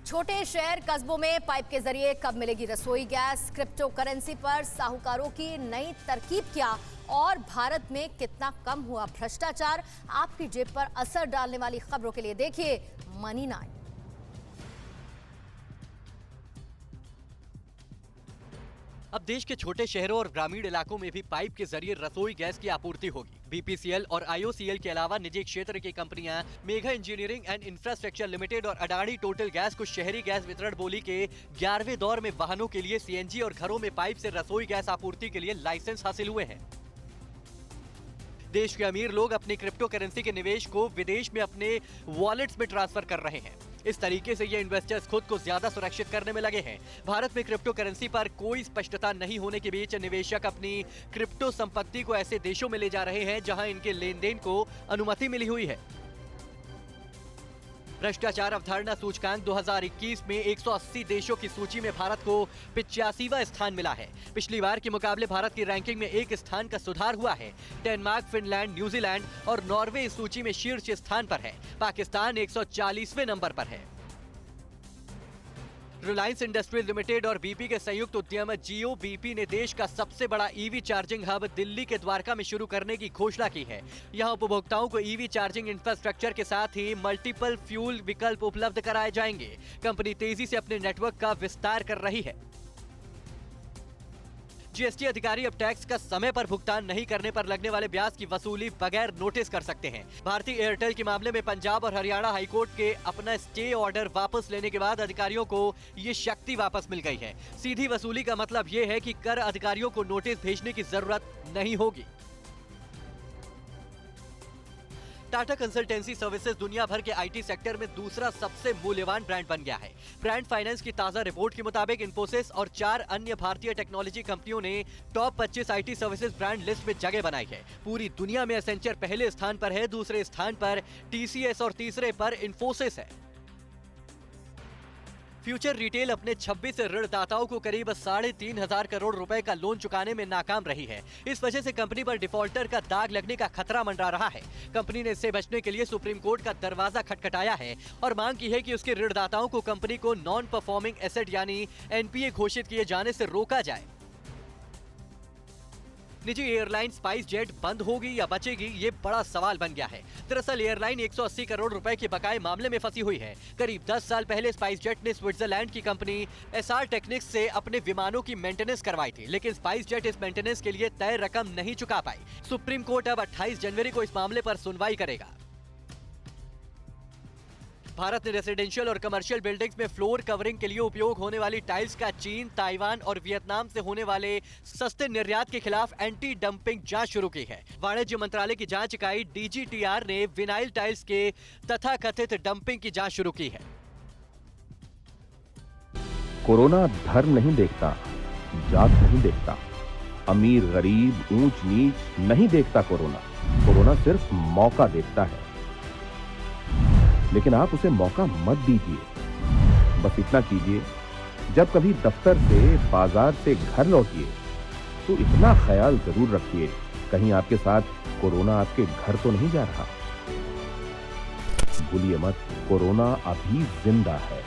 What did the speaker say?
छोटे शहर कस्बों में पाइप के जरिए कब मिलेगी रसोई गैस? क्रिप्टो करेंसी पर साहूकारों की नई तरकीब क्या? और भारत में कितना कम हुआ भ्रष्टाचार? आपकी जेब पर असर डालने वाली खबरों के लिए देखिए मनी 9। अब देश के छोटे शहरों और ग्रामीण इलाकों में भी पाइप के जरिए रसोई गैस की आपूर्ति होगी। बीपीसीएल और आईओसीएल के अलावा निजी क्षेत्र की कंपनियां mega engineering and infrastructure limited और अडानी टोटल गैस को शहरी गैस वितरण बोली के 11वें दौर में वाहनों के लिए सीएनजी और घरों में पाइप से रसोई गैस आपूर्ति के लिए लाइसेंस हासिल हुए हैं। देश के अमीर लोग अपनी क्रिप्टो करेंसी के निवेश को विदेश में अपने वॉलेट्स में ट्रांसफर कर रहे हैं। इस तरीके से ये इन्वेस्टर्स खुद को ज्यादा सुरक्षित करने में लगे हैं। भारत में क्रिप्टो करेंसी पर कोई स्पष्टता नहीं होने के बीच निवेशक अपनी क्रिप्टो संपत्ति को ऐसे देशों में ले जा रहे हैं जहां इनके लेन देन को अनुमति मिली हुई है। भ्रष्टाचार अवधारणा सूचकांक 2021 में 180 देशों की सूची में भारत को 85वां स्थान मिला है। पिछली बार के मुकाबले भारत की रैंकिंग में एक स्थान का सुधार हुआ है। डेनमार्क, फिनलैंड, न्यूजीलैंड और नॉर्वे इस सूची में शीर्ष स्थान पर है। पाकिस्तान 140वें नंबर पर है। रिलायंस इंडस्ट्रीज लिमिटेड और बीपी के संयुक्त उद्यम जियो बीपी ने देश का सबसे बड़ा ईवी चार्जिंग हब दिल्ली के द्वारका में शुरू करने की घोषणा की है। यहां उपभोक्ताओं को ईवी चार्जिंग इंफ्रास्ट्रक्चर के साथ ही मल्टीपल फ्यूल विकल्प उपलब्ध कराए जाएंगे। कंपनी तेजी से अपने नेटवर्क का विस्तार कर रही है। जीएसटी अधिकारी अब टैक्स का समय पर भुगतान नहीं करने पर लगने वाले ब्याज की वसूली बगैर नोटिस कर सकते हैं। भारतीय एयरटेल के मामले में पंजाब और हरियाणा हाईकोर्ट के अपना स्टे ऑर्डर वापस लेने के बाद अधिकारियों को ये शक्ति वापस मिल गई है। सीधी वसूली का मतलब ये है कि कर अधिकारियों को नोटिस भेजने की जरूरत नहीं होगी। टाटा कंसल्टेंसी सर्विसेज दुनिया भर के आईटी सेक्टर में दूसरा सबसे मूल्यवान ब्रांड बन गया है। ब्रांड फाइनेंस की ताजा रिपोर्ट के मुताबिक इन्फोसिस और 4 अन्य भारतीय टेक्नोलॉजी कंपनियों ने top 25 IT services brand list में जगह बनाई है। पूरी दुनिया में एसेंचर पहले स्थान पर है, दूसरे स्थान पर टीसीएस और तीसरे पर इन्फोसिस है। फ्यूचर रिटेल अपने 26 ऋणदाताओं को करीब 3,500 करोड़ रुपए का लोन चुकाने में नाकाम रही है। इस वजह से कंपनी पर डिफॉल्टर का दाग लगने का खतरा मंडरा रहा है। कंपनी ने इससे बचने के लिए सुप्रीम कोर्ट का दरवाजा खटखटाया है और मांग की है कि उसके ऋणदाताओं को कंपनी को नॉन परफॉर्मिंग एसेट यानी एनपीए घोषित किए जाने से रोका जाए। निजी एयरलाइन स्पाइस जेट बंद होगी या बचेगी, ये बड़ा सवाल बन गया है। दरअसल एयरलाइन 180 करोड़ रुपए के बकाये मामले में फंसी हुई है। करीब 10 साल पहले स्पाइस जेट ने स्विट्जरलैंड की कंपनी एसआर टेक्निक्स से अपने विमानों की मेंटेनेंस करवाई थी, लेकिन स्पाइस जेट इस मेंटेनेंस के लिए तय रकम नहीं चुका पाई। सुप्रीम कोर्ट अब 28 जनवरी को इस मामले पर सुनवाई करेगा। भारत ने रेसिडेंशियल और कमर्शियल बिल्डिंग्स में फ्लोर कवरिंग के लिए उपयोग होने वाली टाइल्स का चीन, ताइवान और वियतनाम से होने वाले सस्ते निर्यात के खिलाफ एंटी डंपिंग जांच शुरू की है। वाणिज्य मंत्रालय की जांच इकाई डीजीटीआर ने विनाइल टाइल्स के तथाकथित डंपिंग की जांच शुरू की है। कोरोना धर्म नहीं देखता, जात नहीं देखता, अमीर गरीब ऊंच नीच नहीं देखता। कोरोना सिर्फ मौका देखता है, लेकिन आप उसे मौका मत दीजिए। बस इतना कीजिए, जब कभी दफ्तर से, बाजार से घर लौटिए तो इतना ख्याल जरूर रखिए कहीं आपके साथ कोरोना आपके घर तो नहीं जा रहा। भूलिए मत, कोरोना अभी जिंदा है।